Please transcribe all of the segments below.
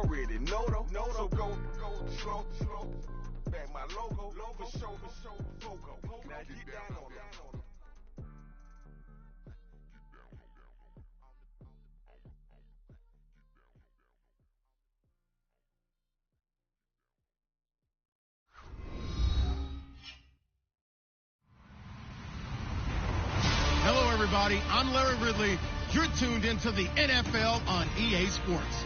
already know though. So go slow. Back my logo. For show. Fogo. Now get down on it. Hello, everybody. I'm Larry Ridley. You're tuned into the NFL on EA Sports.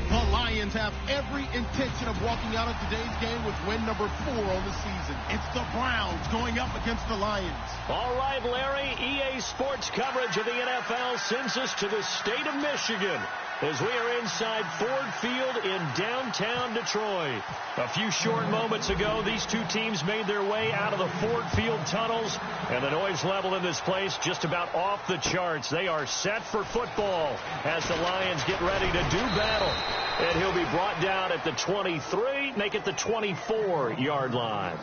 The Lions have every intention of walking out of today's game with win number 4 on the season. It's the Browns going up against the Lions. All right, Larry, EA Sports coverage of the NFL sends us to the state of Michigan as we are inside Ford Field in downtown Detroit. A few short moments ago, these two teams made their way out of the Ford Field tunnels, and the noise level in this place just about off the charts. They are set for football as the Lions get ready to do battle. And he'll be brought down at the 23, make it the 24-yard line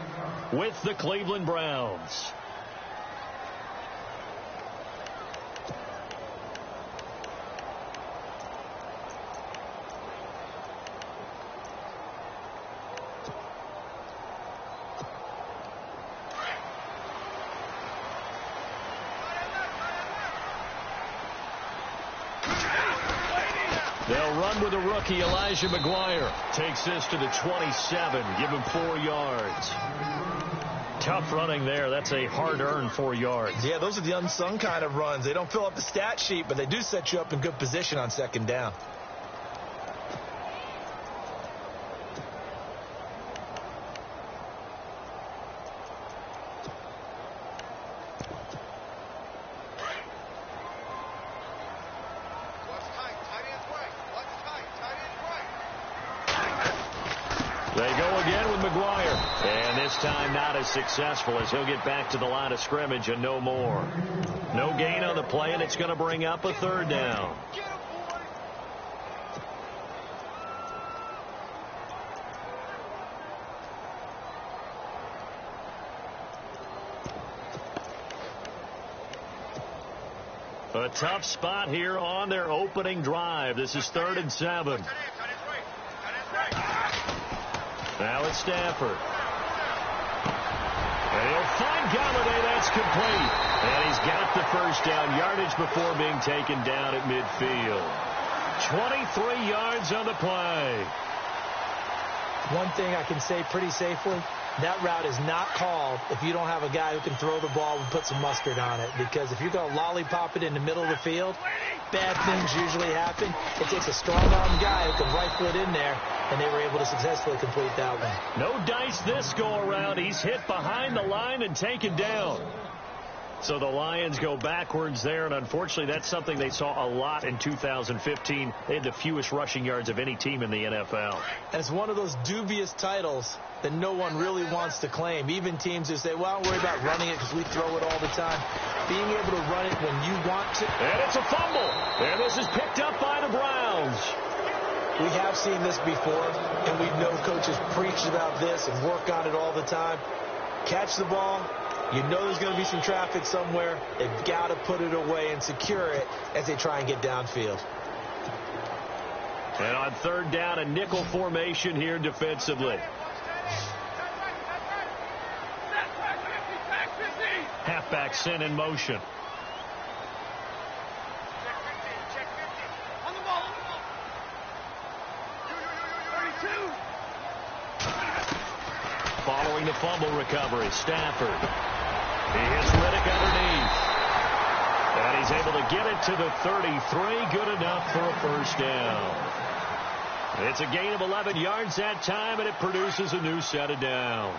with the Cleveland Browns. They'll run with the rookie, Elijah McGuire. Takes this to the 27. Give him 4 yards. Tough running there. That's a hard-earned 4 yards. Yeah, those are the unsung kind of runs. They don't fill up the stat sheet, but they do set you up in good position on second down. They go again with McGuire. And this time not as successful as he'll get back to the line of scrimmage and no more. No gain on the play, and it's going to bring up a 3rd down. A tough spot here on their opening drive. This is 3rd and 7. Now it's Stafford. And he'll find Galladay. That's complete. And he's got the 1st down yardage before being taken down at midfield. 23 yards on the play. One thing I can say pretty safely, that route is not called if you don't have a guy who can throw the ball and put some mustard on it. Because if you're going to lollipop it in the middle of the field, bad things usually happen. It takes a strong-arm guy who can rifle it in there, and they were able to successfully complete that one. No dice this go-around. He's hit behind the line and taken down. So the Lions go backwards there, and unfortunately that's something they saw a lot in 2015. They had the fewest rushing yards of any team in the NFL. And it's one of those dubious titles that no one really wants to claim. Even teams who say, well, don't worry about running it because we throw it all the time. Being able to run it when you want to. And it's a fumble. And this is picked up by the Browns. We have seen this before, and we know coaches preach about this and work on it all the time. Catch the ball. You know there's going to be some traffic somewhere. They've got to put it away and secure it as they try and get downfield. And on 3rd down, a nickel formation here defensively. Halfback sent in motion. Following the fumble recovery, Stafford. He hits Riddick underneath. And he's able to get it to the 33. Good enough for a 1st down. It's a gain of 11 yards that time, and it produces a new set of downs.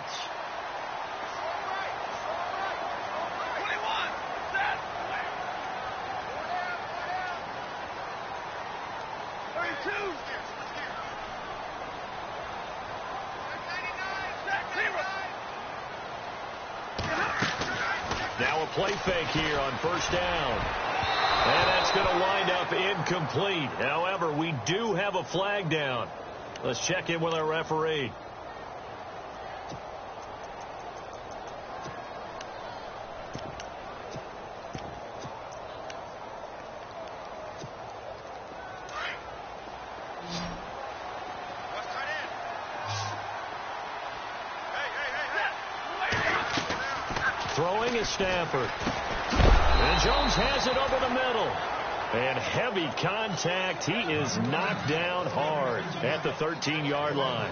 Now a play fake here on 1st down. And that's going to wind up incomplete. However, we do have a flag down. Let's check in with our referee. Throwing is Stafford. And Jones has it over the middle. And heavy contact. He is knocked down hard at the 13-yard line.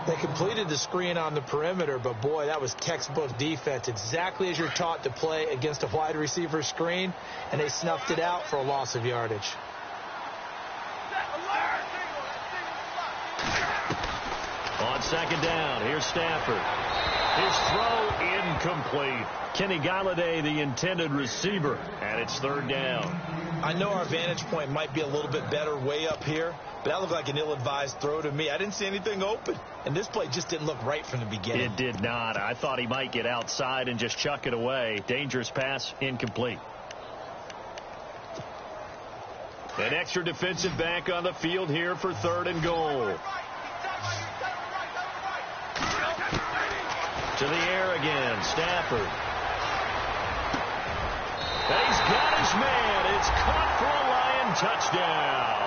They completed the screen on the perimeter, but boy, that was textbook defense. Exactly as you're taught to play against a wide receiver screen, and they snuffed it out for a loss of yardage. On second down, here's Stafford. His throw incomplete. Kenny Galladay, the intended receiver, and it's third down. I know our vantage point might be a little bit better way up here, but that looked like an ill-advised throw to me. I didn't see anything open, and this play just didn't look right from the beginning. It did not. I thought he might get outside and just chuck it away. Dangerous pass, incomplete. An extra defensive back on the field here for third and goal. To the air again, Stafford. And he's got his man. It's caught for a Lion touchdown.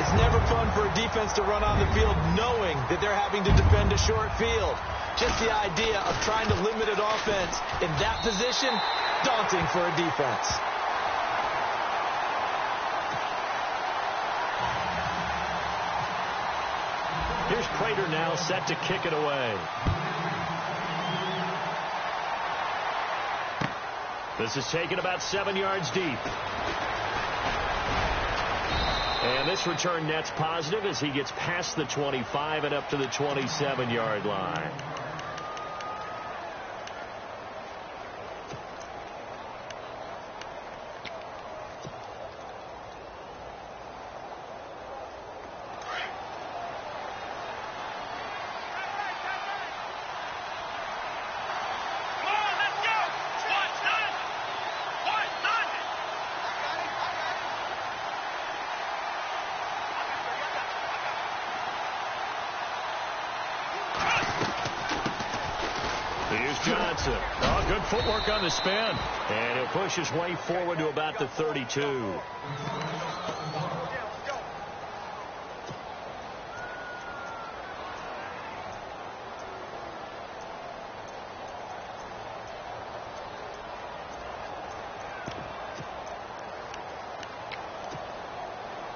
It's never fun for a defense to run on the field knowing that they're having to defend a short field. Just the idea of trying to limit an offense in that position, daunting for a defense. Here's Prater now set to kick it away. This is taken about 7 yards deep. And this return net's positive as he gets past the 25 and up to the 27-yard line. Johnson. Oh, good footwork on the spin. And he'll push his way forward to about the 32.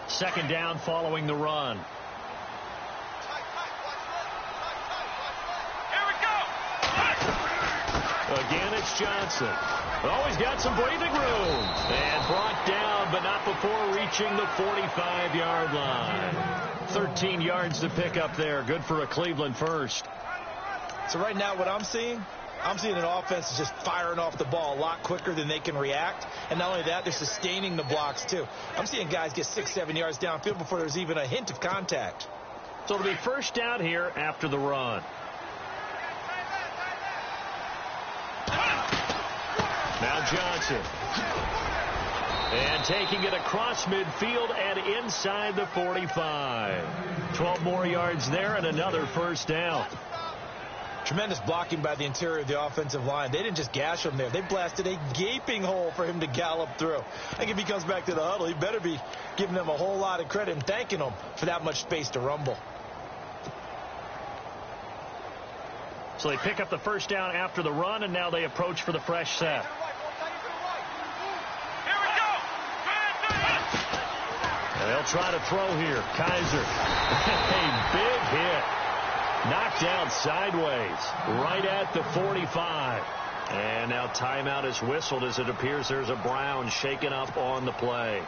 Second down following the run. Again, it's Johnson. Oh, he's got some breathing room. And brought down, but not before reaching the 45-yard line. 13 yards to pick up there. Good for a Cleveland first. So right now what I'm seeing an offense is just firing off the ball a lot quicker than they can react. And not only that, they're sustaining the blocks, too. I'm seeing guys get 6-7 yards downfield before there's even a hint of contact. So it'll be first down here after the run. Now Johnson. And taking it across midfield and inside the 45. 12 more yards there and another first down. Tremendous blocking by the interior of the offensive line. They didn't just gash him there. They blasted a gaping hole for him to gallop through. I think if he comes back to the huddle, he better be giving them a whole lot of credit and thanking them for that much space to rumble. So they pick up the first down after the run, and now they approach for the fresh set. And they'll try to throw here. Kaiser. A big hit. Knocked out sideways. Right at the 45. And now timeout is whistled as it appears there's a Brown shaken up on the play.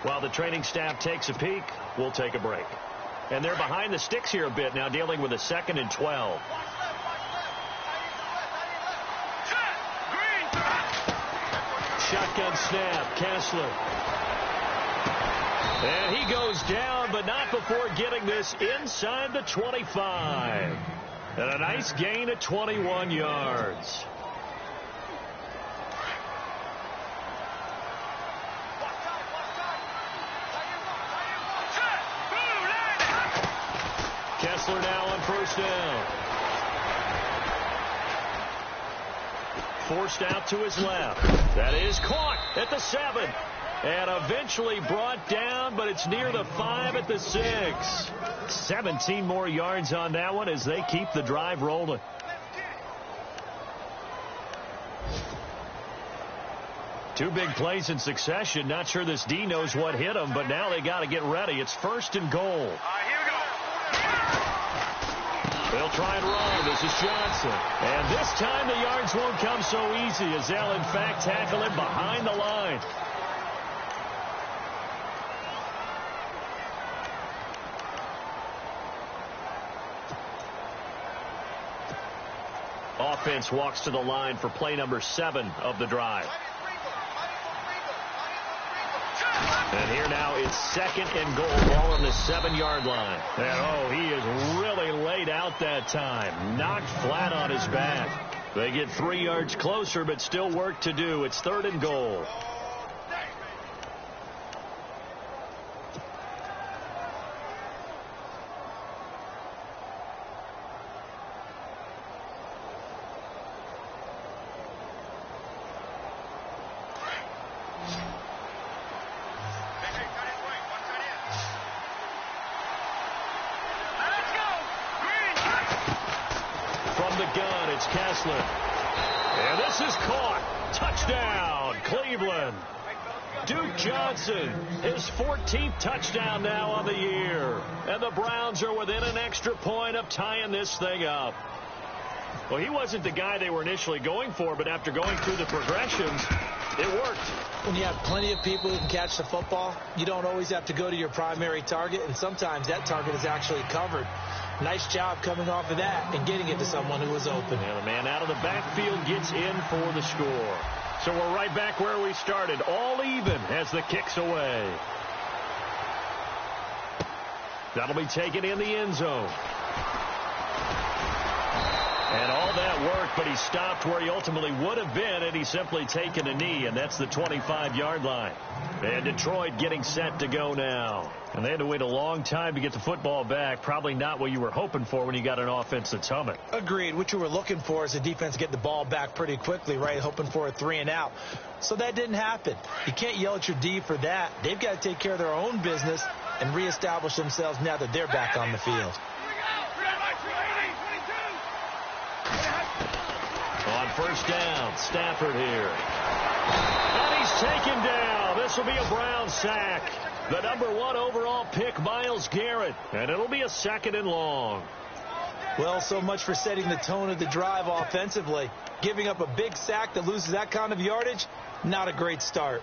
While the training staff takes a peek, we'll take a break. And they're behind the sticks here a bit now, dealing with a 2nd and 12. Shotgun snap, Kessler. And he goes down, but not before getting this inside the 25. And a nice gain of 21 yards. Kessler now on first down. Forced out to his left. That is caught at the 7. And eventually brought down, but it's near the 5 at the 6. 17 more yards on that one as they keep the drive rolling. Two big plays in succession. Not sure this D knows what hit him, but now they got to get ready. It's 1st and goal. Here we go. They'll try and run. This is Johnson. And this time the yards won't come so easy as they'll, in fact, tackle him behind the line. Offense walks to the line for play number 7 of the drive. And here now it's 2nd and goal, ball on the 7-yard line. And, he is really laid out that time. Knocked flat on his back. They get 3 yards closer, but still work to do. It's 3rd and goal. And this is caught. Touchdown, Cleveland. Duke Johnson, his 14th touchdown now on the year. And the Browns are within an extra point of tying this thing up. Well, he wasn't the guy they were initially going for, but after going through the progressions, it worked. When you have plenty of people who can catch the football, you don't always have to go to your primary target, and sometimes that target is actually covered. Nice job coming off of that and getting it to someone who was open. And the man out of the backfield gets in for the score. So we're right back where we started, all even as the kick's away. That'll be taken in the end zone. And all that work, but he stopped where he ultimately would have been, and he's simply taken a knee, and that's the 25-yard line. And Detroit getting set to go now. And they had to wait a long time to get the football back. Probably not what you were hoping for when you got an offense that's humming. Agreed. What you were looking for is the defense get the ball back pretty quickly, right? Hoping for a 3-and-out. So that didn't happen. You can't yell at your D for that. They've got to take care of their own business and reestablish themselves now that they're back on the field. On 1st down, Stafford here. And he's taken down. This will be a Brown sack. The number 1 overall pick, Myles Garrett. And it'll be a 2nd and long. Well, so much for setting the tone of the drive offensively. Giving up a big sack that loses that kind of yardage, not a great start.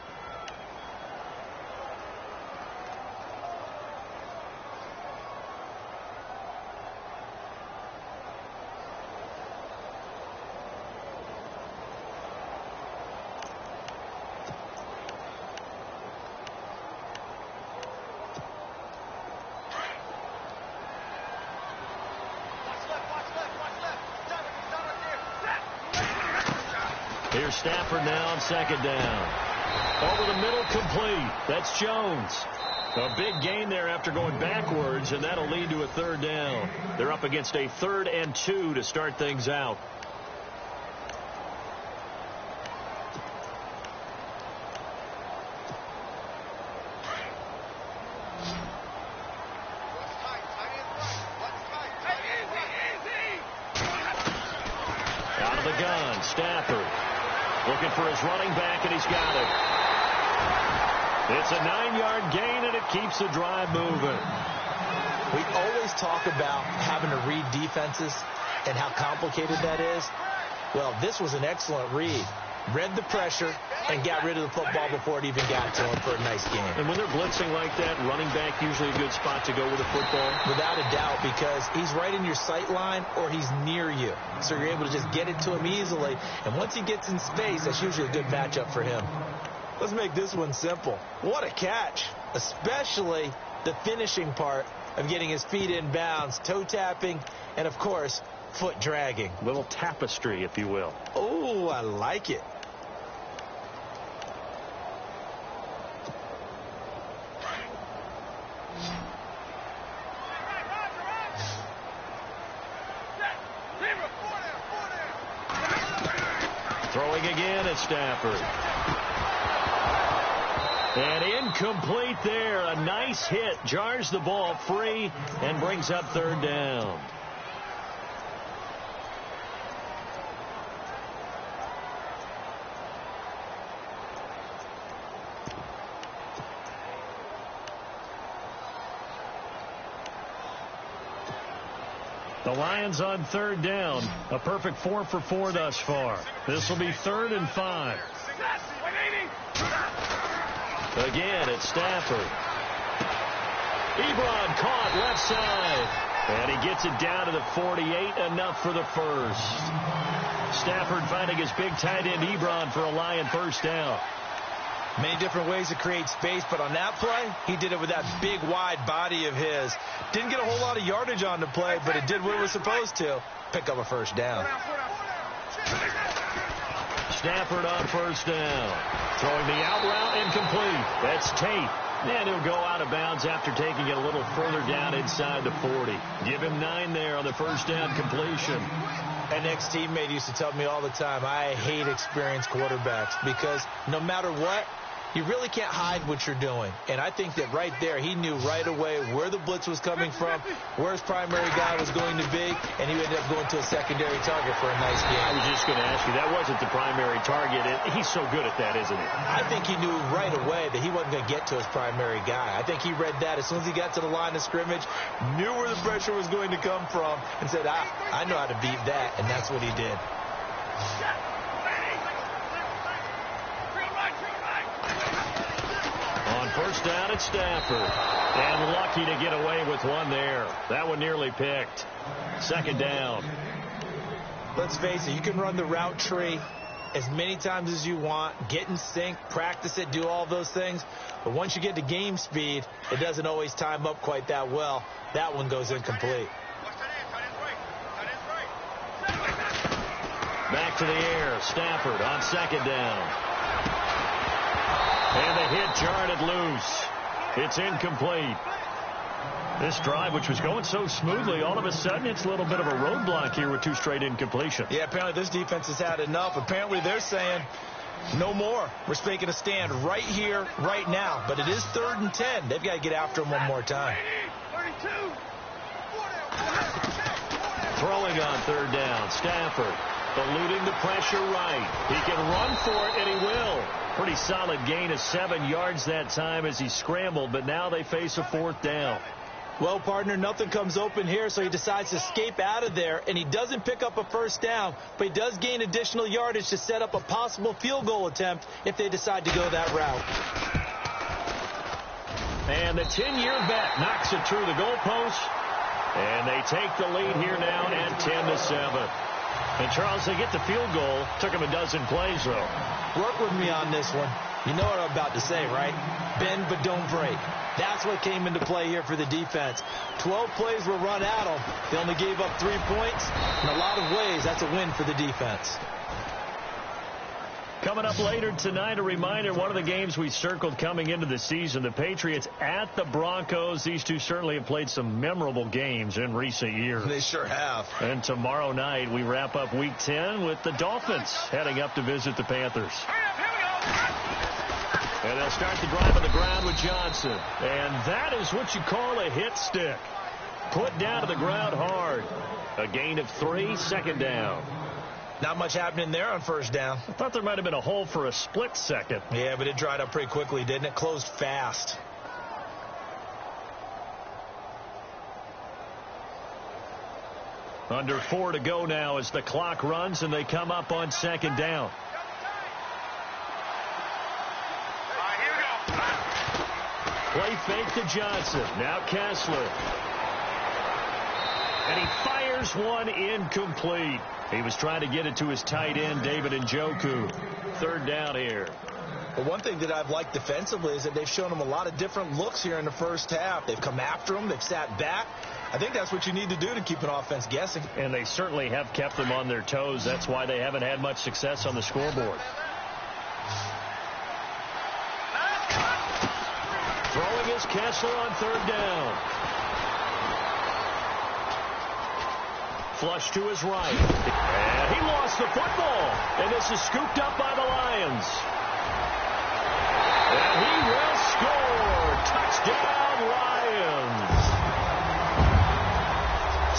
Here's Stafford now on 2nd down. Over the middle, complete. That's Jones. A big gain there after going backwards, and that'll lead to a 3rd down. They're up against a 3rd and 2 to start things out. Out of the gun, Stafford. Looking for his running back, and he's got it. It's a 9-yard gain, and it keeps the drive moving. We always talk about having to read defenses and how complicated that is. Well, this was an excellent read. Read the pressure and got rid of the football before it even got to him for a nice game. And when they're blitzing like that, running back usually a good spot to go with the football? Without a doubt, because he's right in your sight line or he's near you. So you're able to just get it to him easily. And once he gets in space, that's usually a good matchup for him. Let's make this one simple. What a catch, especially the finishing part of getting his feet in bounds, toe tapping, and, of course, foot dragging. Little tapestry, if you will. Oh, I like it. Throwing again at Stafford. And incomplete there. A nice hit. Jars the ball free and brings up 3rd down. The Lions on third down. A perfect 4 for 4 thus far. This will be 3rd and 5. Again, it's Stafford. Ebron caught left side. And he gets it down to the 48, enough for the first. Stafford finding his big tight end Ebron for a Lion first down. Many different ways to create space, but on that play, he did it with that big, wide body of his. Didn't get a whole lot of yardage on the play, but it did what it was supposed to. Pick up a first down. Stafford on first down. Throwing the out route incomplete. That's Tate. And he'll go out of bounds after taking it a little further down inside the 40. Give him 9 there on the first down completion. An ex-teammate used to tell me all the time, I hate experienced quarterbacks because no matter what, you really can't hide what you're doing. And I think that right there, he knew right away where the blitz was coming from, where his primary guy was going to be, and he ended up going to a secondary target for a nice game. I was just going to ask you, that wasn't the primary target. He's so good at that, isn't he? I think he knew right away that he wasn't going to get to his primary guy. I think he read that as soon as he got to the line of scrimmage, knew where the pressure was going to come from, and said, I know how to beat that, and that's what he did. On first down, it's Stafford. And lucky to get away with one there. That one nearly picked. Second down. Let's face it, you can run the route tree as many times as you want, get in sync, practice it, do all those things. But once you get to game speed, it doesn't always time up quite that well. That one goes incomplete. Back to the air. Stafford on second down. And the hit jarred it loose. It's incomplete. This drive, which was going so smoothly, all of a sudden it's a little bit of a roadblock here with 2 straight incompletions. Yeah, apparently this defense has had enough. Apparently they're saying no more. We're making a stand right here, right now. But it is 3rd and 10. They've got to get after him one more time. Throwing on third down, Stafford eluding the pressure right. He can run for it, and he will. Pretty solid gain of 7 yards that time as he scrambled, but now they face a 4th down. Well, partner, nothing comes open here, so he decides to escape out of there, and he doesn't pick up a first down, but he does gain additional yardage to set up a possible field goal attempt if they decide to go that route. And the 10-year vet knocks it through the goalpost, and they take the lead here now at 10-7. And, Charles, they get the field goal. Took him a dozen plays, though. Work with me on this one. You know what I'm about to say, right? Bend but don't break. That's what came into play here for the defense. 12 plays were run at them. They only gave up 3 points. In a lot of ways, that's a win for the defense. Coming up later tonight, a reminder, one of the games we circled coming into the season, the Patriots at the Broncos. These two certainly have played some memorable games in recent years. They sure have. And tomorrow night, we wrap up Week 10 with the Dolphins heading up to visit the Panthers. And they'll start the drive on the ground with Johnson. And that is what you call a hit stick. Put down to the ground hard. A gain of 3, second down. Not much happening there on first down. I thought there might have been a hole for a split second. Yeah, but it dried up pretty quickly, didn't it? Closed fast. Under 4 to go now as the clock runs and they come up on second down. Play fake to Johnson. Now Kessler. And he fires one incomplete. He was trying to get it to his tight end, David Njoku. Third down here. But one thing that I've liked defensively is that they've shown him a lot of different looks here in the first half. They've come after him. They've sat back. I think that's what you need to do to keep an offense guessing. And they certainly have kept them on their toes. That's why they haven't had much success on the scoreboard. Throwing is Kessler on third down. Flush to his right. And he lost the football. And this is scooped up by the Lions. And he will score. Touchdown, Lions.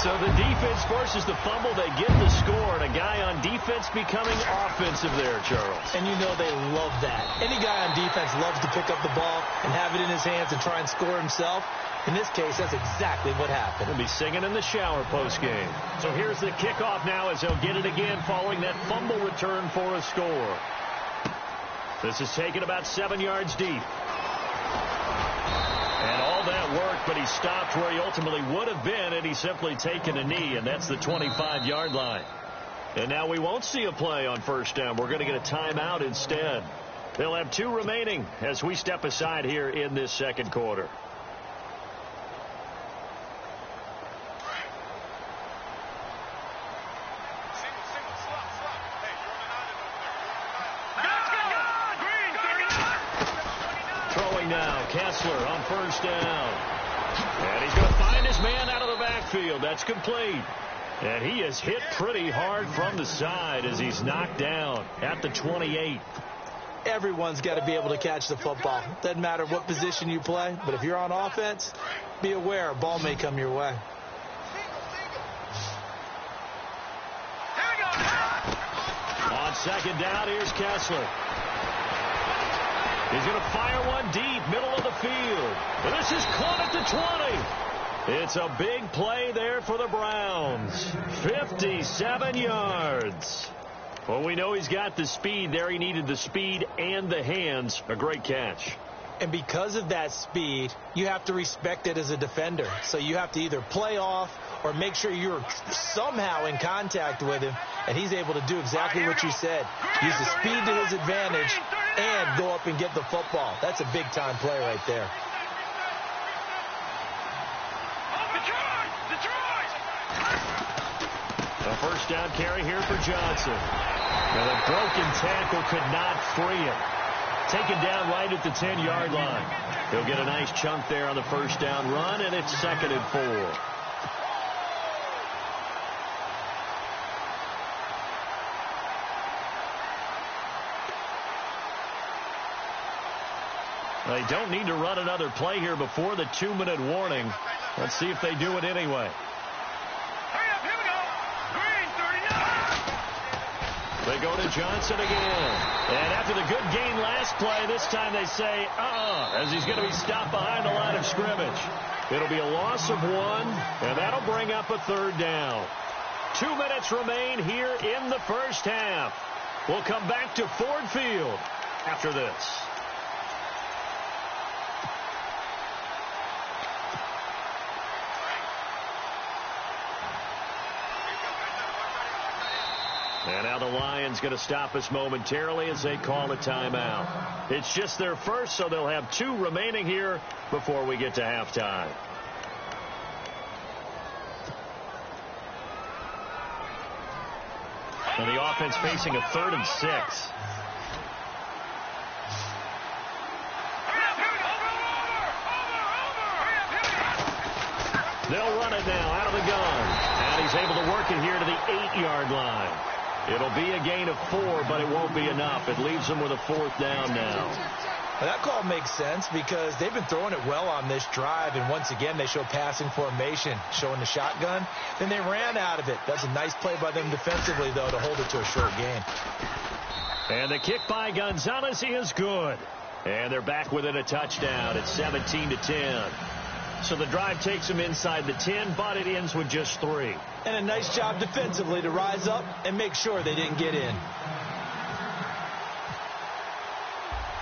So the defense forces the fumble. They get the score, and a guy on defense becoming offensive there, Charles. And you know they love that. Any guy on defense loves to pick up the ball and have it in his hands and try and score himself. In this case, that's exactly what happened. He'll be singing in the shower post-game. So here's the kickoff now as they'll get it again following that fumble return for a score. This is taken about 7 yards deep. And all that worked, but he stopped where he ultimately would have been, and he's simply taken a knee, and that's the 25-yard line. And now we won't see a play on first down. We're going to get a timeout instead. They'll have 2 remaining as we step aside here in this second quarter. Kessler on first down. And he's going to find his man out of the backfield. That's complete. And he is hit pretty hard from the side as he's knocked down at the 28. Everyone's got to be able to catch the football. Doesn't matter what position you play, but if you're on offense, be aware a ball may come your way. On second down, here's Kessler. He's going to fire one deep, middle of the field. And this is caught at the 20. It's a big play there for the Browns. 57 yards. Well, we know he's got the speed there. He needed the speed and the hands. A great catch. And because of that speed, you have to respect it as a defender. So you have to either play off or make sure you're somehow in contact with him. And he's able to do exactly what you said. Use the speed to his advantage and go up and get the football. That's a big-time play right there. A first down carry here for Johnson. And a broken tackle could not free him. Taken down right at the 10-yard line. He'll get a nice chunk there on the first down run, and it's 2nd and 4. They don't need to run another play here before the 2-minute warning. Let's see if they do it anyway. They go to Johnson again. And after the good gain last play, this time they say, as he's going to be stopped behind the line of scrimmage. It'll be a loss of 1, and that'll bring up a 3rd down. 2 minutes remain here in the first half. We'll come back to Ford Field after this. And now the Lions going to stop us momentarily as they call a timeout. It's just their first, so they'll have 2 remaining here before we get to halftime. And the offense facing a 3rd and 6. They'll run it now out of the gun. And he's able to work it here to the 8-yard line. It'll be a gain of 4, but it won't be enough. It leaves them with a 4th down now. Well, that call makes sense because they've been throwing it well on this drive, and once again they show passing formation, showing the shotgun. Then they ran out of it. That's a nice play by them defensively, though, to hold it to a short gain. And the kick by Gonzalez is good. And they're back within a touchdown. It's 17-10. So the drive takes them inside the 10, but it ends with just 3. And a nice job defensively to rise up and make sure they didn't get in.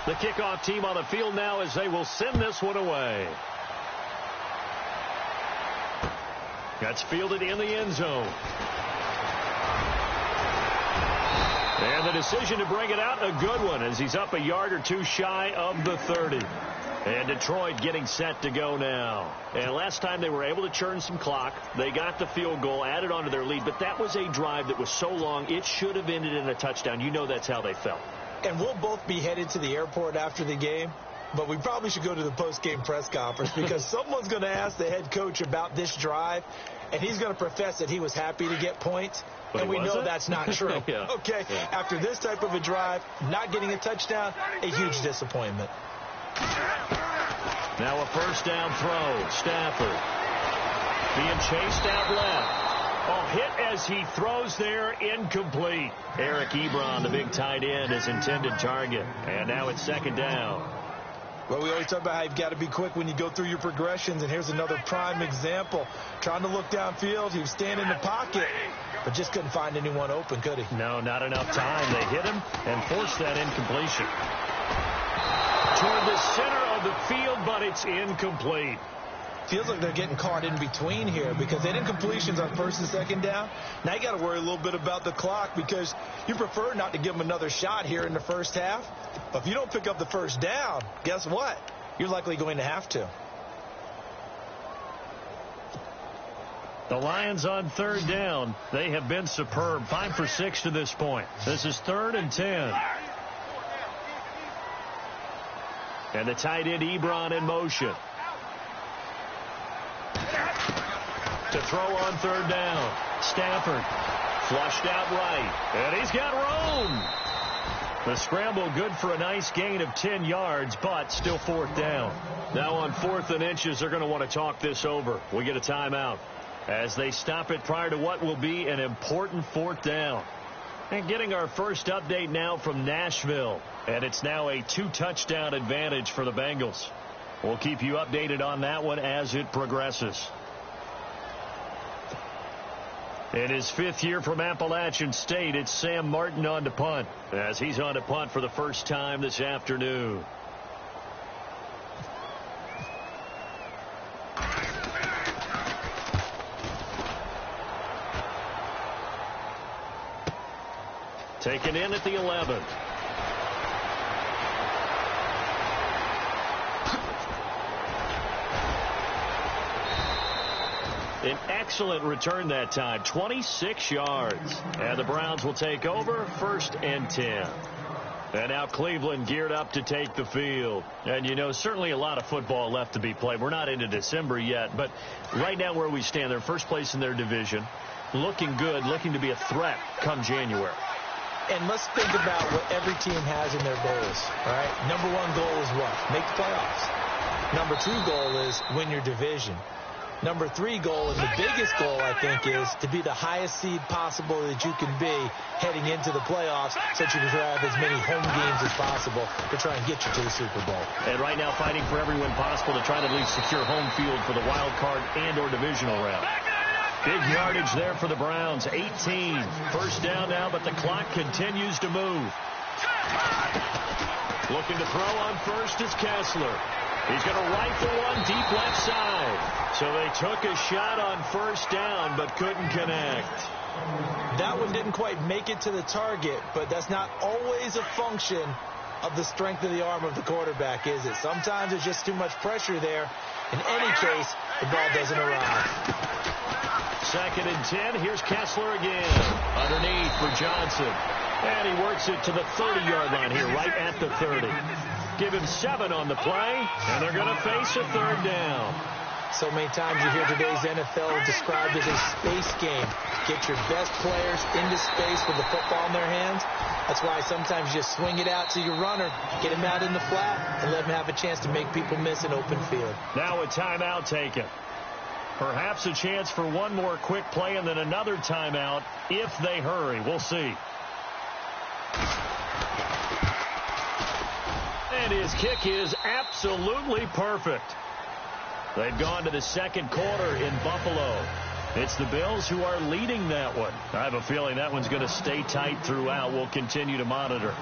The kickoff team on the field now as they will send this one away. That's fielded in the end zone. And the decision to bring it out, a good one, as he's up a yard or 2 shy of the 30. And Detroit getting set to go now. And last time they were able to churn some clock. They got the field goal, added on to their lead. But that was a drive that was so long, it should have ended in a touchdown. You know that's how they felt. And we'll both be headed to the airport after the game. But we probably should go to the post-game press conference because someone's going to ask the head coach about this drive. And he's going to profess that he was happy to get points. But and we know that's not true. Yeah. Okay, yeah. After this type of a drive, not getting a touchdown, a huge disappointment. Now a first down throw. Stafford. Being chased out left. Oh, hit as he throws there, incomplete. Eric Ebron, the big tight end, his intended target. And now it's second down. Well, we always talk about how you've got to be quick when you go through your progressions, and here's another prime example. Trying to look downfield, he was standing in the pocket, but just couldn't find anyone open, could he? No, not enough time. They hit him and forced that incompletion. Toward the center of the field, but it's incomplete. Feels like they're getting caught in between here because they did incompletions on first and second down. Now you got to worry a little bit about the clock because you prefer not to give them another shot here in the first half. But if you don't pick up the first down, guess what? You're likely going to have to. The Lions on third down. They have been superb. 5 for 6 to this point. This is 3rd and 10. And the tight end Ebron in motion. To throw on third down. Stafford flushed out right. And he's got room. The scramble good for a nice gain of 10 yards, but still 4th down. Now on 4th and inches, they're going to want to talk this over. We get a timeout as they stop it prior to what will be an important 4th down. And getting our first update now from Nashville. And it's now a 2-touchdown advantage for the Bengals. We'll keep you updated on that one as it progresses. In his 5th year from Appalachian State, it's Sam Martin on to punt, as he's on to punt for the first time this afternoon. Taken in at the 11. An excellent return that time, 26 yards. And the Browns will take over, 1st and 10. And now Cleveland geared up to take the field. And, you know, certainly a lot of football left to be played. We're not into December yet, but right now where we stand, they're first place in their division, looking good, looking to be a threat come January. And let's think about what every team has in their goals, all right? Number 1 goal is what? Make the playoffs. Number 2 goal is win your division. Number 3 goal, and the biggest goal, I think, is to be the highest seed possible that you can be heading into the playoffs so that you can have as many home games as possible to try and get you to the Super Bowl. And right now fighting for every win possible to try to at least secure home field for the wild card and or divisional round. Big yardage there for the Browns, 18. First down now, but the clock continues to move. Looking to throw on first is Kessler. He's going to rifle one deep left side. So they took a shot on first down, but couldn't connect. That one didn't quite make it to the target, but that's not always a function of the strength of the arm of the quarterback, is it? Sometimes there's just too much pressure there. In any case, the ball doesn't arrive. 2nd and 10. Here's Kessler again. Underneath for Johnson. And he works it to the 30-yard line here, right at the 30. Give him 7 on the play, and they're going to face a 3rd down. So many times you hear today's NFL described as a space game. Get your best players into space with the football in their hands. That's why sometimes you just swing it out to your runner, get him out in the flat, and let him have a chance to make people miss an open field. Now a timeout taken. Perhaps a chance for one more quick play and then another timeout if they hurry. We'll see. And his kick is absolutely perfect. They've gone to the 2nd quarter in Buffalo. It's the Bills who are leading that one. I have a feeling that one's going to stay tight throughout. We'll continue to monitor.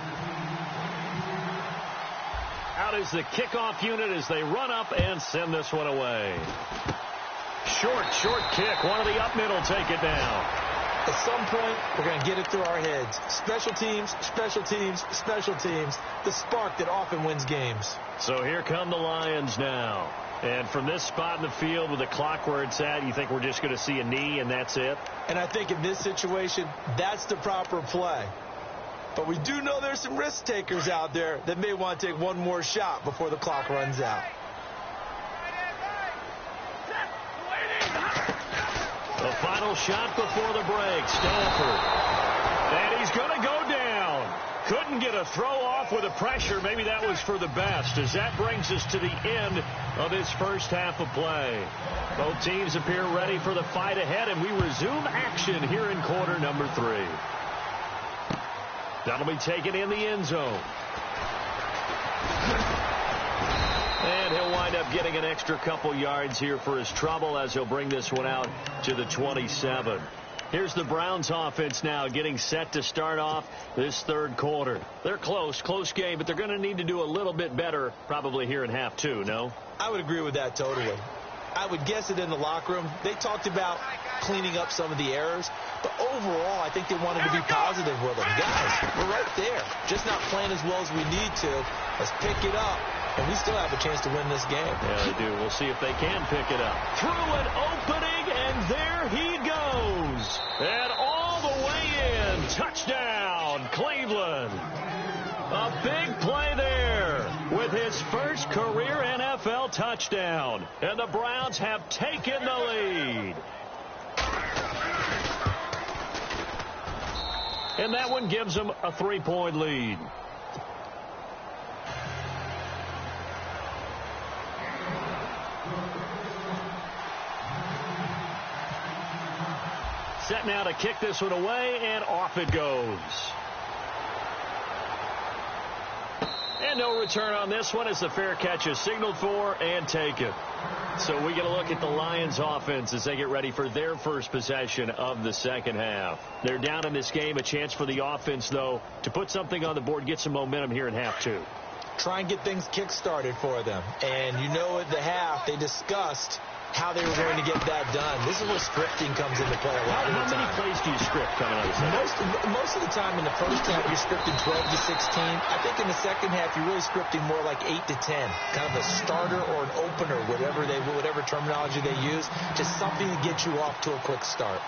Out is the kickoff unit as they run up and send this one away. Short kick. One of the up middle take it down. At some point, we're going to get it through our heads. Special teams, special teams, special teams. The spark that often wins games. So here come the Lions now. And from this spot in the field with the clock where it's at, you think we're just going to see a knee and that's it? And I think in this situation, that's the proper play. But we do know there's some risk takers out there that may want to take one more shot before the clock runs out. The final shot before the break. Stafford. And he's going to go down. Couldn't get a throw off with the pressure. Maybe that was for the best, as that brings us to the end of this first half of play. Both teams appear ready for the fight ahead, and we resume action here in quarter number 3. That'll be taken in the end zone. And he'll wind up getting an extra couple yards here for his trouble, as he'll bring this one out to the 27. Here's the Browns offense now getting set to start off this third quarter. They're close game, but they're going to need to do a little bit better probably here in half 2, no? I would agree with that totally. I would guess it in the locker room. They talked about cleaning up some of the errors, but overall I think they wanted to be positive with them. Guys, we're right there. Just not playing as well as we need to. Let's pick it up, and we still have a chance to win this game. Yeah, they do. We'll see if they can pick it up. Through an opening, and there he goes. And all the way in. Touchdown, Cleveland. A big play there with his first career NFL touchdown. And the Browns have taken the lead. And that one gives them a 3-point lead. Set now to kick this one away, and off it goes. And no return on this one as the fair catch is signaled for and taken. So we get a look at the Lions offense as they get ready for their first possession of the second half. They're down in this game. A chance for the offense, though, to put something on the board, get some momentum here in half 2. Try and get things kick-started for them. And you know at the half they discussed how they were going to get that done. This is where scripting comes into play a lot of the time. How many plays do you script coming out of the second? Most of the time in the first half, you're scripting 12 to 16. I think in the second half, you're really scripting more like 8 to 10. Kind of a starter or an opener, whatever terminology they use. Just something to get you off to a quick start.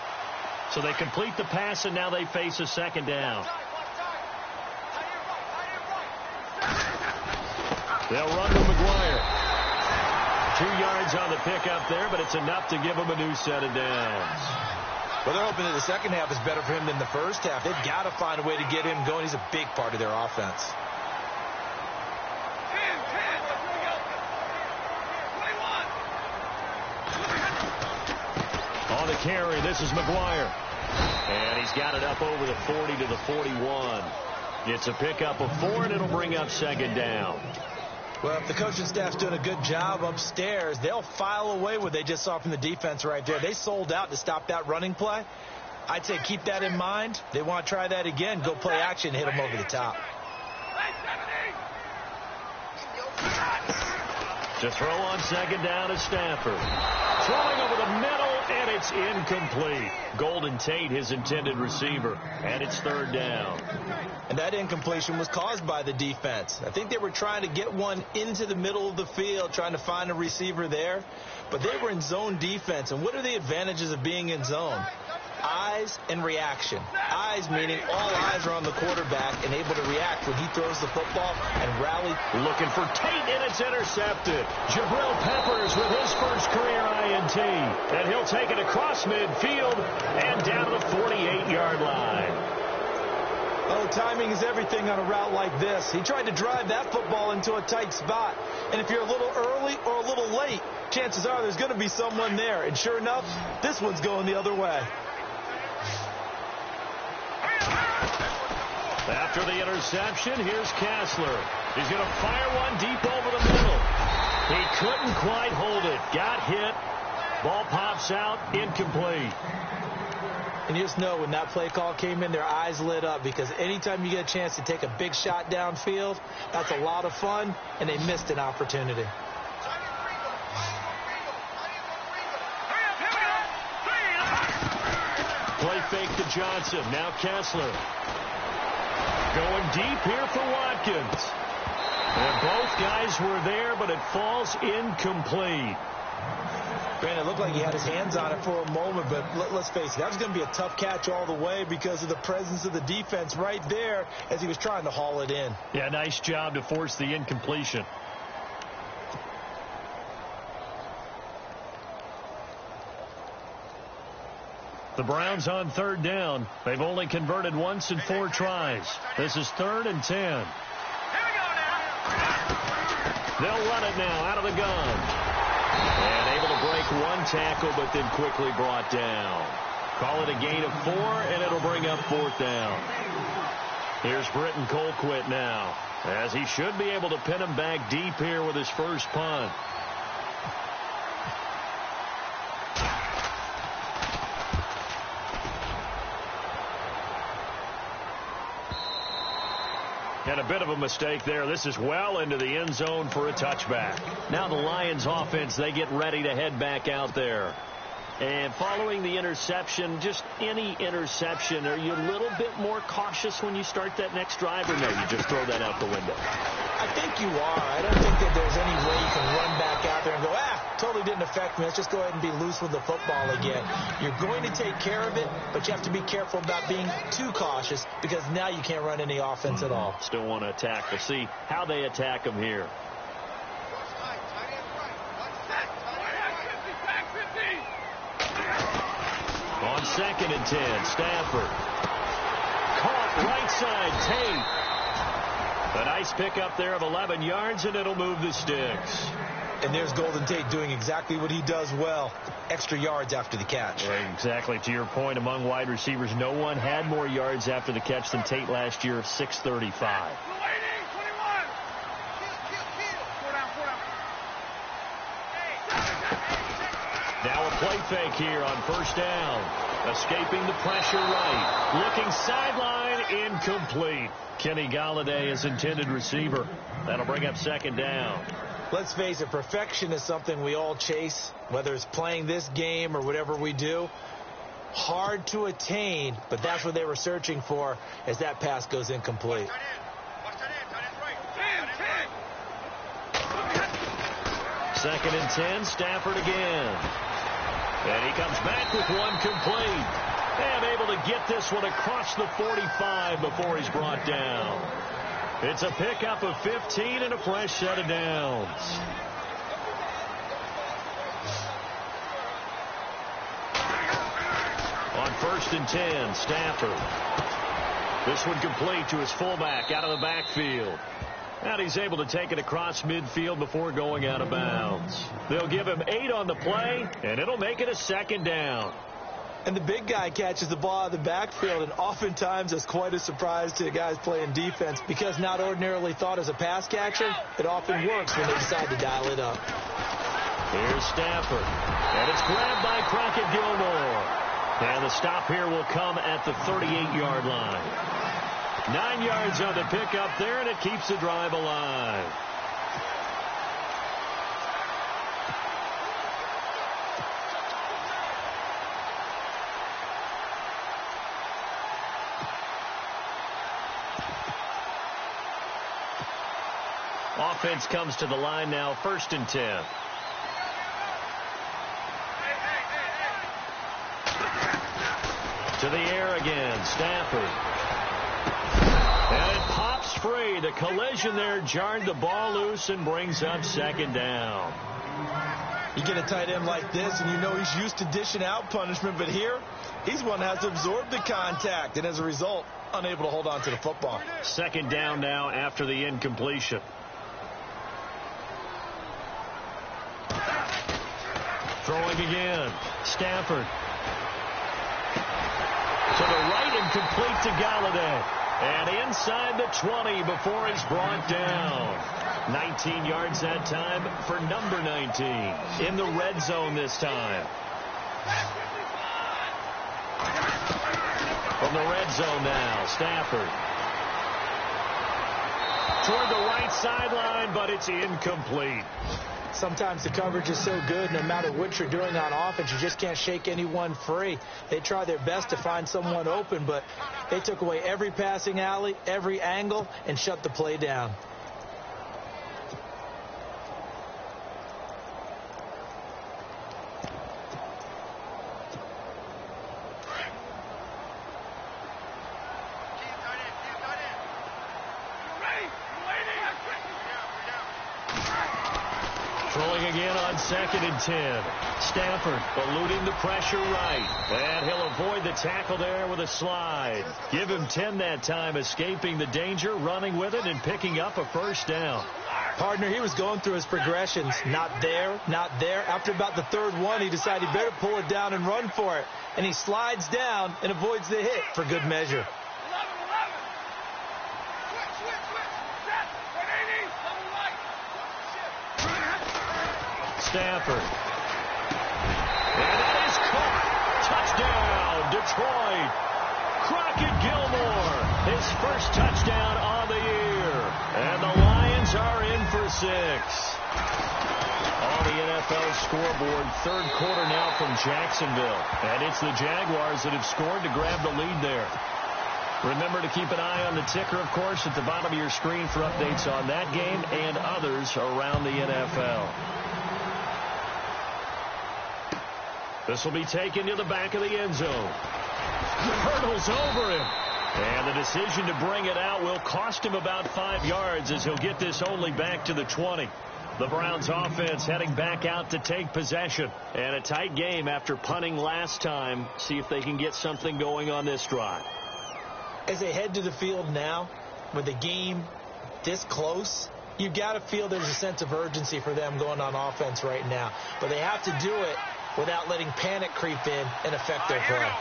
So they complete the pass, and now they face a second down. They'll run to McGuire. 2 yards on the pickup there, but it's enough to give him a new set of downs. Well, they're hoping that the second half is better for him than the first half. They've got to find a way to get him going. He's a big part of their offense. On the carry, this is McGuire. And he's got it up over the 40 to the 41. It's a pickup of 4, and it'll bring up second down. Well, if the coaching staff's doing a good job upstairs, they'll file away what they just saw from the defense right there. They sold out to stop that running play. I'd say keep that in mind. They want to try that again. Go play action, hit them over the top. To throw on second down is Stafford. Throwing over the middle, and it's incomplete. Golden Tate, his intended receiver, and it's third down. And that incompletion was caused by the defense. I think they were trying to get one into the middle of the field, trying to find a receiver there. But they were in zone defense. And what are the advantages of being in zone? Eyes and reaction. Eyes meaning all eyes are on the quarterback and able to react when he throws the football and rally. Looking for Tate, and it's intercepted. Jabril Peppers with his first career INT. And he'll take it across midfield and down to the 48-yard line. Oh, timing is everything on a route like this. He tried to drive that football into a tight spot. And if you're a little early or a little late, chances are there's going to be someone there. And sure enough, this one's going the other way. After the interception, here's Kessler. He's going to fire one deep over the middle. He couldn't quite hold it. Got hit. Ball pops out. Incomplete. And you just know when that play call came in, their eyes lit up, because anytime you get a chance to take a big shot downfield, that's a lot of fun, and they missed an opportunity. Play fake to Johnson. Now Kessler. Going deep here for Watkins. And both guys were there, but it falls incomplete. Brandon, it looked like he had his hands on it for a moment, but let's face it, that was going to be a tough catch all the way because of the presence of the defense right there as he was trying to haul it in. Yeah, nice job to force the incompletion. The Browns on third down. They've only converted once in 4 tries. This is 3rd and 10. Here we go now. They'll run it now out of the gun. And able to break 1 tackle, but then quickly brought down. Call it a gain of 4, and it'll bring up 4th down. Here's Britton Colquitt now, as he should be able to pin him back deep here with his first punt. And a bit of a mistake there. This is well into the end zone for a touchback. Now the Lions offense, they get ready to head back out there. And following the interception, just any interception, are you a little bit more cautious when you start that next drive, or no, you just throw that out the window? I think you are. I don't think that there's any way you can run back out there and go, totally didn't affect me. Let's just go ahead and be loose with the football again. You're going to take care of it, but you have to be careful about being too cautious, because now you can't run any offense at all. Still want to attack. We'll see how they attack them here. On 2nd and 10, Stafford. Caught right side, Tate. A nice pickup there of 11 yards, and it'll move the sticks. And there's Golden Tate doing exactly what he does well. Extra yards after the catch. Right, exactly. To your point, among wide receivers, no one had more yards after the catch than Tate last year, 635. Now a play fake here on 1st down. Escaping the pressure right. Looking sideline, incomplete. Kenny Golladay is intended receiver. That'll bring up 2nd down. Let's face it, perfection is something we all chase, whether it's playing this game or whatever we do. Hard to attain, but that's what they were searching for as that pass goes incomplete. 2nd and 10, Stafford again. And he comes back with one complete. And able to get this one across the 45 before he's brought down. It's a pickup of 15 and a fresh set of downs. On 1st and 10, Stafford. This one complete to his fullback out of the backfield. And he's able to take it across midfield before going out of bounds. They'll give him 8 on the play, and it'll make it a 2nd down. And the big guy catches the ball out of the backfield, and oftentimes it's quite a surprise to the guys playing defense, because not ordinarily thought as a pass catcher, it often works when they decide to dial it up. Here's Stafford, and it's grabbed by Crockett Gilmore. And the stop here will come at the 38-yard line. 9 yards on the pickup there, and it keeps the drive alive. Offense comes to the line now, 1st and 10. To the air again, Stafford. And it pops free. The collision there jarred the ball loose and brings up 2nd down. You get a tight end like this, and you know he's used to dishing out punishment, but here, he's one that has to absorb the contact, and as a result, unable to hold on to the football. 2nd down now after the incompletion. Throwing again, Stafford. To the right and complete to Golladay. And inside the 20 before he's brought down. 19 yards that time for number 19. In the red zone this time. From the red zone now, Stafford. Toward the right sideline, but it's incomplete. Sometimes the coverage is so good, no matter what you're doing on offense, you just can't shake anyone free. They try their best to find someone open, but they took away every passing alley, every angle, and shut the play down. Throwing again on 2nd and 10. Stafford eluding the pressure right. And he'll avoid the tackle there with a slide. Give him 10 that time, escaping the danger, running with it, and picking up a first down. Partner, he was going through his progressions. Not there, not there. After about the third one, he decided he better pull it down and run for it. And he slides down and avoids the hit for good measure. Stafford. And that is caught. Touchdown, Detroit. Crockett Gilmore, his first touchdown on the year. And the Lions are in for 6. On the NFL scoreboard, third quarter now from Jacksonville. And it's the Jaguars that have scored to grab the lead there. Remember to keep an eye on the ticker, of course, at the bottom of your screen for updates on that game and others around the NFL. This will be taken to the back of the end zone. Hurdles over him. And the decision to bring it out will cost him about 5 yards as he'll get this only back to the 20. The Browns offense heading back out to take possession. And a tight game after punting last time. See if they can get something going on this drive. As they head to the field now, with the game this close, you've got to feel there's a sense of urgency for them going on offense right now. But they have to do it without letting panic creep in and affect their play.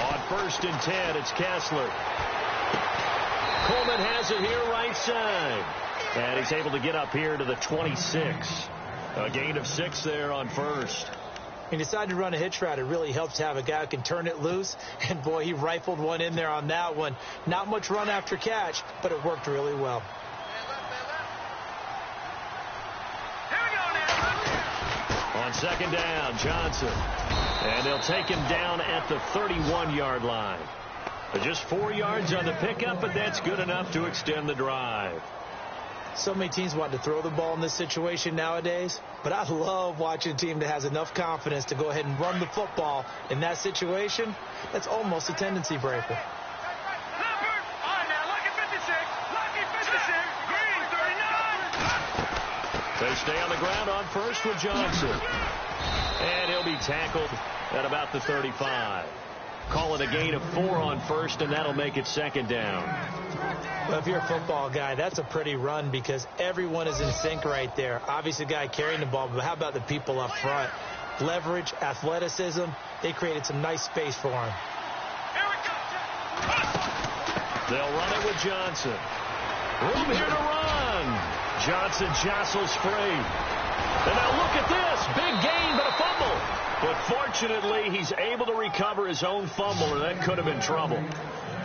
On 1st and 10, it's Kessler. Coleman has it here right side. And he's able to get up here to the 26. A gain of 6 there on 1st. He decided to run a hitch route. It really helps to have a guy who can turn it loose. And, boy, he rifled one in there on that one. Not much run after catch, but it worked really well. On 2nd down, Johnson. And they'll take him down at the 31-yard line. Just 4 yards on the pickup, but that's good enough to extend the drive. So many teams want to throw the ball in this situation nowadays, but I love watching a team that has enough confidence to go ahead and run the football in that situation. That's almost a tendency breaker. They stay on the ground on 1st with Johnson. And he'll be tackled at about the 35. Call it a gain of 4 on 1st, and that'll make it 2nd down. Well, if you're a football guy, that's a pretty run because everyone is in sync right there. Obviously, the guy carrying the ball, but how about the people up front? Leverage, athleticism, they created some nice space for him. They'll run it with Johnson. Room here to run. Johnson jostles free. And now look at this. Big gain, but a fumble. But fortunately, he's able to recover his own fumble, or that could have been trouble.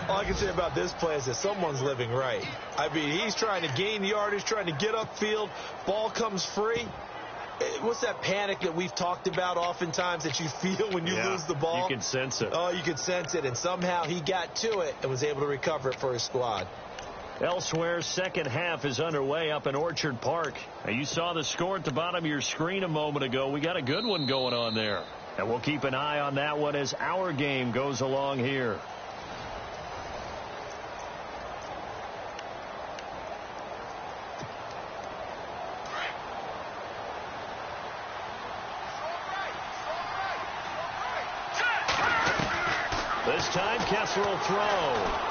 All I can say about this play is that someone's living right. I mean, he's trying to gain yardage, trying to get upfield. Ball comes free. What's that panic that we've talked about oftentimes that you feel when you lose the ball? You can sense it. Oh, you can sense it. And somehow he got to it and was able to recover it for his squad. Elsewhere, second half is underway up in Orchard Park. Now, you saw the score at the bottom of your screen a moment ago. We got a good one going on there. And we'll keep an eye on that one as our game goes along here. This time, Kessler will throw.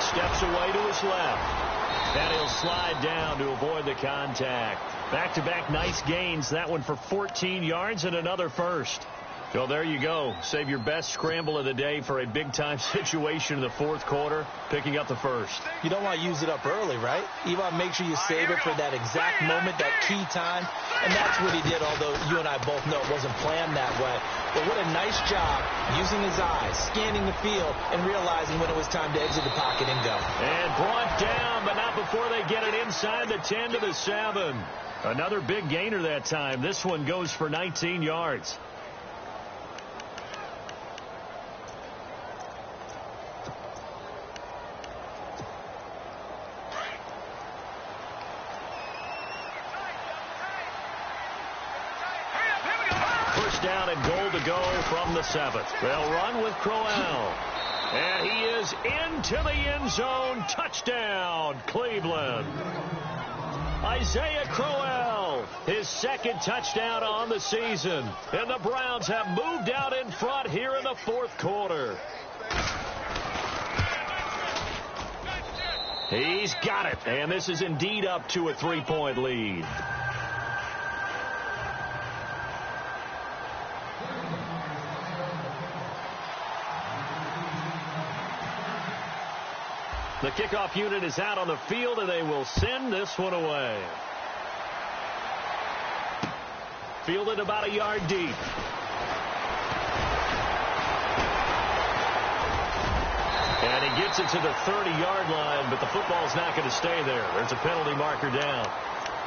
Steps away to his left. And he'll slide down to avoid the contact. Back-to-back nice gains. That one for 14 yards and another first. So there you go. Save your best scramble of the day for a big-time situation in the fourth quarter, picking up the first. You don't want to use it up early, right? You want to make sure you save it for that exact moment, that key time. And that's what he did, although you and I both know it wasn't planned that way. But what a nice job using his eyes, scanning the field, and realizing when it was time to exit the pocket and go. And brought down, but not before they get it inside the 10 to the 7. Another big gainer that time. This one goes for 19 yards. Down and goal to go from the 7th. They'll run with Crowell. And he is into the end zone. Touchdown, Cleveland. Isaiah Crowell his second touchdown on the season. And the Browns have moved out in front here in the fourth quarter. He's got it, and this is indeed up to a 3-point lead. The kickoff unit is out on the field, and they will send this one away. Fielded about a yard deep. And he gets it to the 30-yard line, but the football's not going to stay there. There's a penalty marker down.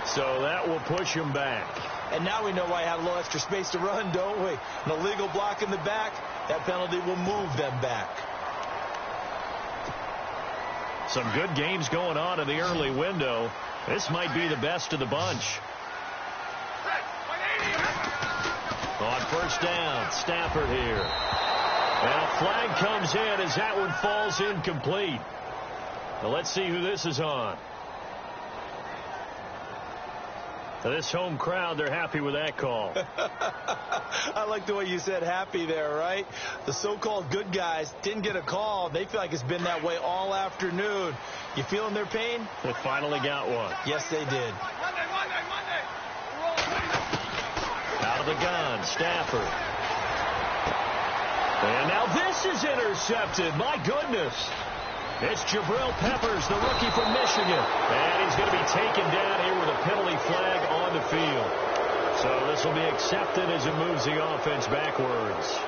So that will push him back. And now we know why he had a little extra space to run, don't we? An illegal block in the back, that penalty will move them back. Some good games going on in the early window. This might be the best of the bunch. On first down, Stafford here. And a flag comes in as that one falls incomplete. Now let's see who this is on. This home crowd, they're happy with that call. I like the way you said happy there, right? The so-called good guys didn't get a call. They feel like it's been that way all afternoon. You feeling their pain? They finally got one. Yes, they did. Out of the gun, Stafford. And now this is intercepted. My goodness. It's Jabril Peppers, the rookie from Michigan. And he's going to be taken down here with a penalty flag on the field. So this will be accepted as it moves the offense backwards.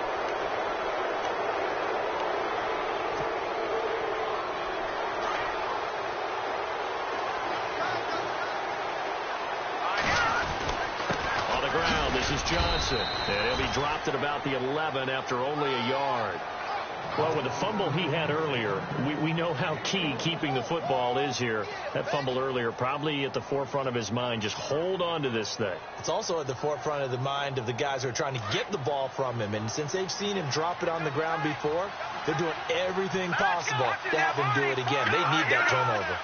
On the ground, this is Johnson. And he'll be dropped at about the 11 after only a yard. Well, with the fumble he had earlier, we know how key keeping the football is here. That fumble earlier probably at the forefront of his mind. Just hold on to this thing. It's also at the forefront of the mind of the guys who are trying to get the ball from him. And since they've seen him drop it on the ground before, they're doing everything possible to have him do it again. They need that turnover.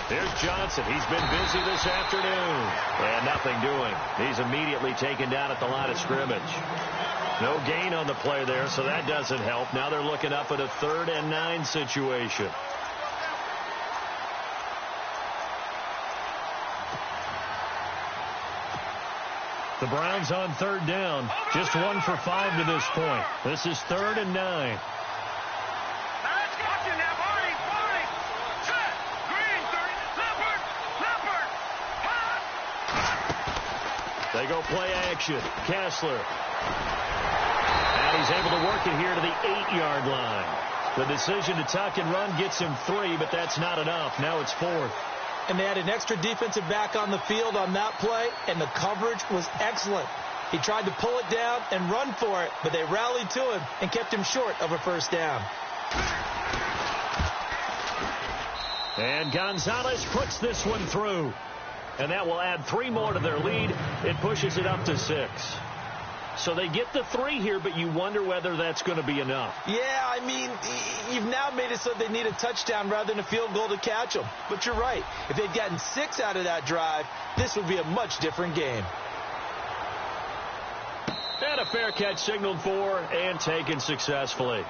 Here's Johnson. He's been busy this afternoon. And nothing doing. He's immediately taken down at the line of scrimmage. No gain on the play there, so that doesn't help. Now they're looking up at a 3rd and 9 situation. The Browns on 3rd down. Just 1 for 5 to this point. This is 3rd and 9. They go play action. Kessler. And he's able to work it here to the 8-yard line. The decision to tuck and run gets him 3, but that's not enough. Now it's 4th. And they had an extra defensive back on the field on that play, and the coverage was excellent. He tried to pull it down and run for it, but they rallied to him and kept him short of a first down. And Gonzalez puts this one through. And that will add 3 more to their lead. It pushes it up to 6. So they get the 3 here, but you wonder whether that's going to be enough. Yeah, I mean, you've now made it so they need a touchdown rather than a field goal to catch them. But you're right. If they'd gotten 6 out of that drive, this would be a much different game. And a fair catch signaled for and taken successfully.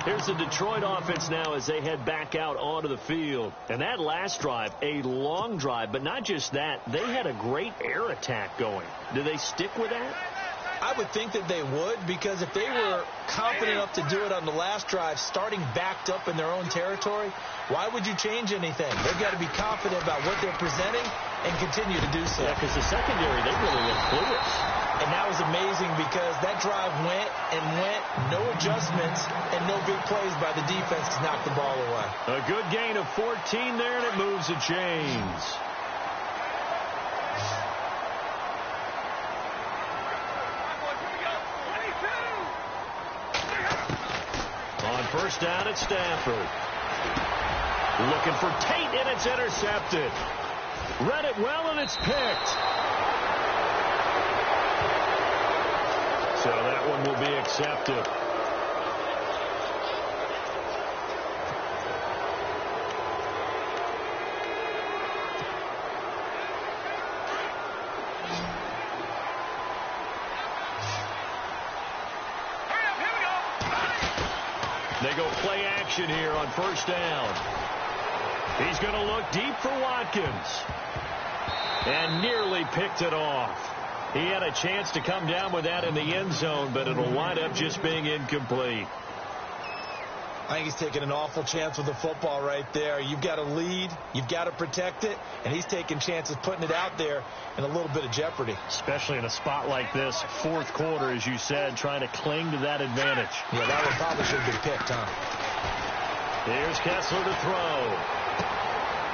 Here's the Detroit offense now as they head back out onto the field. And that last drive, a long drive, but not just that. They had a great air attack going. Do they stick with that? I would think that they would, because if they were confident enough to do it on the last drive, starting backed up in their own territory, why would you change anything? They've got to be confident about what they're presenting and continue to do so. Yeah, because the secondary, they really look clueless. And that was amazing because that drive went and went, no adjustments, and no big plays by the defense to knock the ball away. A good gain of 14 there, and it moves the chains. On first down at Stafford. Looking for Tate, and it's intercepted. Read it well, and it's picked. So that one will be accepted. play action here on first down. He's going to look deep for Watkins. And nearly picked it off. He had a chance to come down with that in the end zone, but it'll wind up just being incomplete. I think he's taking an awful chance with the football right there. You've got to lead. You've got to protect it. And he's taking chances putting it out there in a little bit of jeopardy. Especially in a spot like this, fourth quarter, as you said, trying to cling to that advantage. Yeah, that one probably should have been picked, huh? Here's Kessler to throw.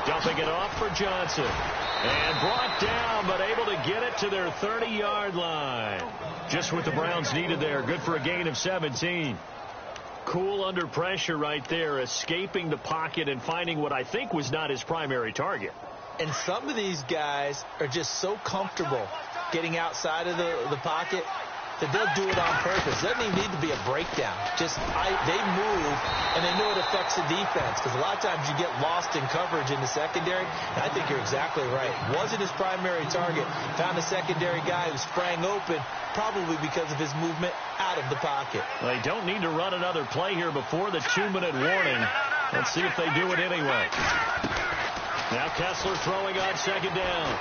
Dumping it off for Johnson. And brought down, but able to get it to their 30-yard line. Just what the Browns needed there. Good for a gain of 17. Cool under pressure right there, escaping the pocket and finding what I think was not his primary target. And some of these guys are just so comfortable getting outside of the pocket that they'll do it on purpose. It doesn't even need to be a breakdown. Just they move, and they know it affects the defense. Because a lot of times you get lost in coverage in the secondary, and I think you're exactly right. Wasn't his primary target. Found a secondary guy who sprang open, probably because of his movement out of the pocket. Well, they don't need to run another play here before the 2-minute warning. Let's see if they do it anyway. Now Kessler throwing on second down.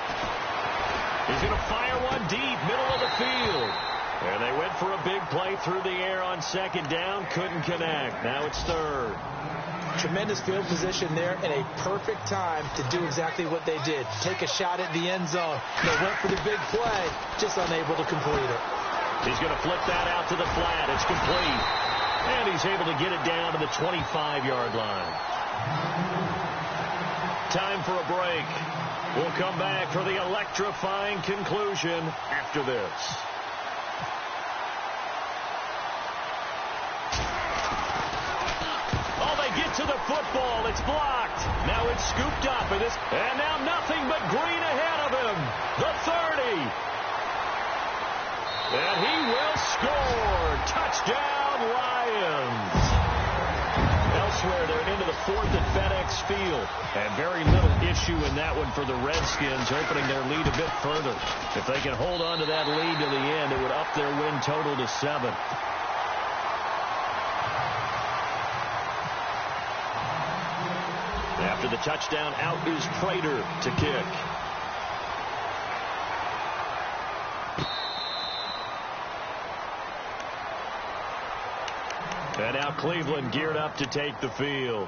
He's going to fire one deep, middle of the field. And they went for a big play through the air on second down. Couldn't connect. Now it's third. Tremendous field position there and a perfect time to do exactly what they did. Take a shot at the end zone. They went for the big play, just unable to complete it. He's going to flip that out to the flat. It's complete. And he's able to get it down to the 25-yard line. Time for a break. We'll come back for the electrifying conclusion after this. To the football, it's blocked. Now it's scooped up, and now nothing but green ahead of him. The 30. And he will score. Touchdown, Lions. Elsewhere, they're into the fourth at FedEx Field. And very little issue in that one for the Redskins, opening their lead a bit further. If they can hold on to that lead to the end, it would up their win total to 7. After the touchdown, out is Prater to kick. And now Cleveland geared up to take the field.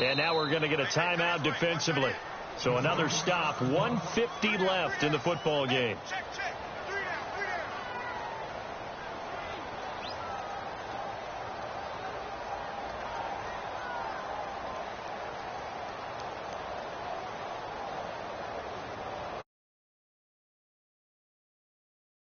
And now we're going to get a timeout defensively. So another stop, 1:50 left in the football game.